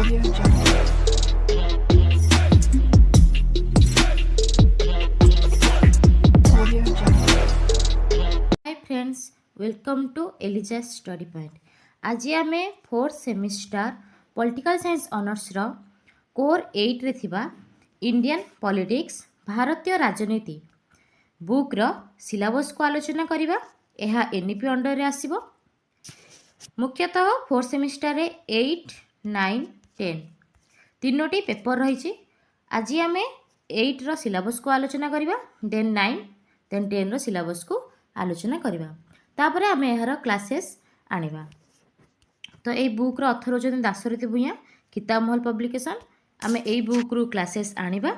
Audio Jungle. Audio Jungle. Hi friends, welcome to Eliza study point. आज आम 4th semester political science honours रो core 8 रे थिबा Indian politics भारतीय राजनीति बुक रो सिलेबस को आलोचना करिबा। एहा एनईपी अंडर रे आसीबो। मुख्यतः 4th सेमिस्टर रे 8, 9, 10 तीनोटी पेपर रही। आज आम 8 रो सिलेबस को आलोचना करिबा, देन 9, देन 10 रो सिलेबस को आलोचना करिबा। तापर आम यार क्लासेस आनिबा। तो यही बुक रो ऑथर होचन दाशरथी भूया, किताब महल पब्लिकेशन। आम यही बुक रु क्लासेस आनिबा।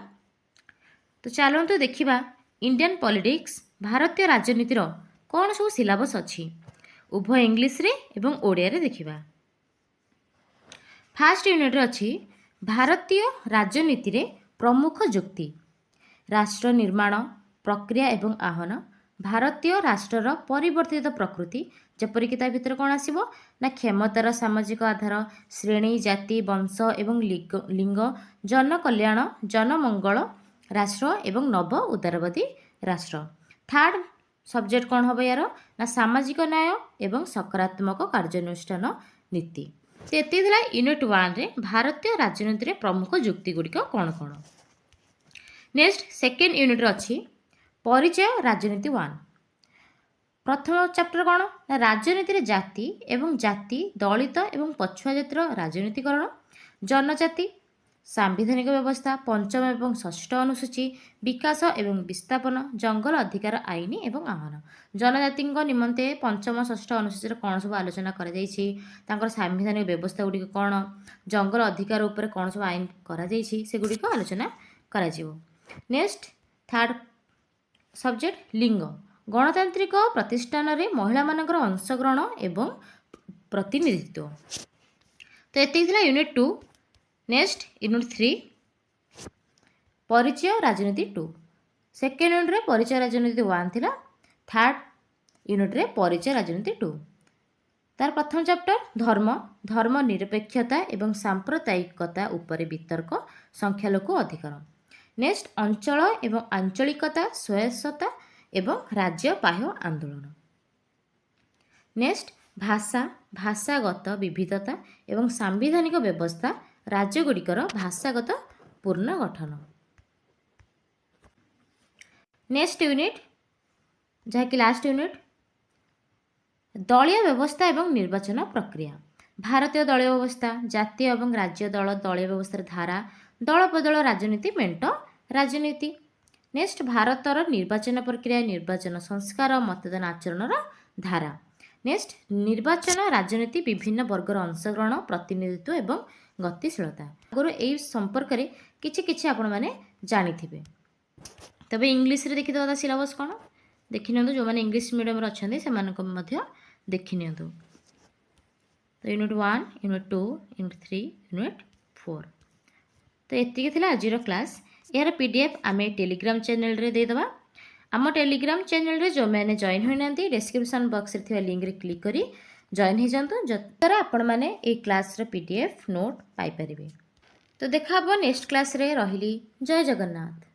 तो चलतु देखिबा इंडियन पॉलिटिक्स भारतीय राजनीतिर कौन सब सिलेबस अच्छी, उभय इंग्लिश रे एवं ओडिया रे देखिबा। फास्ट यूनिट रे अच्छी भारतीय राजनीति रे प्रमुख जुक्ति, राष्ट्र निर्माण प्रक्रिया एवं आह्वान, भारतीय राष्ट्रर परिवर्तित प्रकृति, जपरिक ता भितर कौन आसिबो ना क्षमतार सामाजिक आधार, श्रेणी जाति वंश एवं लिंग, जनकल्याण जनमंगल राष्ट्र एवं नव उदारवादी राष्ट्र। थर्ड सब्जेक्ट कौन हम यार ना सामाजिक न्याय एवं सकारात्मक कार्यानुष्ठान नीति। तो ये यूनिट 1 रे भारतीय राजनीति रे प्रमुख जुक्ति गुड़िक कौन कौन। नेक्स्ट सेकेंड यूनिट अच्छी परिचय राजनीति 1। प्रथम चैप्टर कौन ना राजनीति रे जाति एवं जाति दलित एवं पछुआ जातिर राजनीतिकरण, जनजाति सांविधानिक व्यवस्था, पंचम एवं षष्ठ अनुसूची, विकास एवं विस्थापन, जंगल अधिकार आईन एवं आह्वान। जनजाति निमंते पंचम षष्ठ अनुसूची कौन सब आलोचना कर सांविधानिक व्यवस्था गुड़िक कौन, जंगल अधिकार उपर कौन सब आईन कर आलोचना करा। नेक्स्ट थर्ड सब्जेक्ट लिंग, गणतांत्रिक प्रतिष्ठान रे महिला मानकर अंशग्रहण एवं प्रतिनिधित्व। तो ये यूनिट 2। नेक्स्ट यूनिट 3 परिचय राजनीति 2। सेकेंड यूनिट रे परिचय राजनीति 1 थिला, थर्ड यूनिट रे परिचय राजनीति 2। तार प्रथम चैप्टर धर्म, धर्म निरपेक्षता एवं सांप्रदायिकता उपरे वितर्क, संख्यालघु अधिकार। नेक्स्ट अंचल एवं आंचलिकता, स्वायत्तता एवं राज्य बाह्य आंदोलन। नेक्स्ट भाषा, भाषागत विविधता एवं सांविधानिक व्यवस्था, राज्यगुड़िकर भाषागत पूर्ण गठन। नेक्स्ट यूनिट जहाँकि लास्ट यूनिट दलीय व्यवस्था एवं निर्वाचन प्रक्रिया, भारतीय दलीय व्यवस्था, जातीय एवं राज्य दल दलीय व्यवस्था धारा, दल बदल राजनीति मेंट राजनीति। नेक्स्ट भारतर निर्वाचन प्रक्रिया, निर्वाचन संस्कार, मतदान आचरण धारा। नेक्स्ट निर्वाचन राजनीति विभिन्न वर्गर अंशग्रहण, प्रतिनिधित्व एवं गतिशीलता। आगुरी यही संपर्क में किछि आपण मैंने जानी थे। तबे इंग्लिश रे देखि दो सिलेबस कौन देखि नियंतु, जो मैंने इंग्लिश मीडियम रे अछंती सेमानको मध्य देखि नियंतु। तो यूनिट 1, यूनिट 2, यूनिट 3, यूनिट 4। तो एतिके थिला आजिर क्लास। यार पीडीएफ आमे टेलीग्राम चैनल रे दे दबा। आम टेलीग्राम चैनल रे जो मैंने जॉइन होई नांती डिस्क्रिप्शन बॉक्स रे थिवा लिंक रे क्लिक करी जॉइन हो जातु, जद्वारा आपण माने ए क्लास रे पीडीएफ नोट पाई परिबे। तो देखा नेक्स्ट क्लास रे। रहिली, जय जगन्नाथ।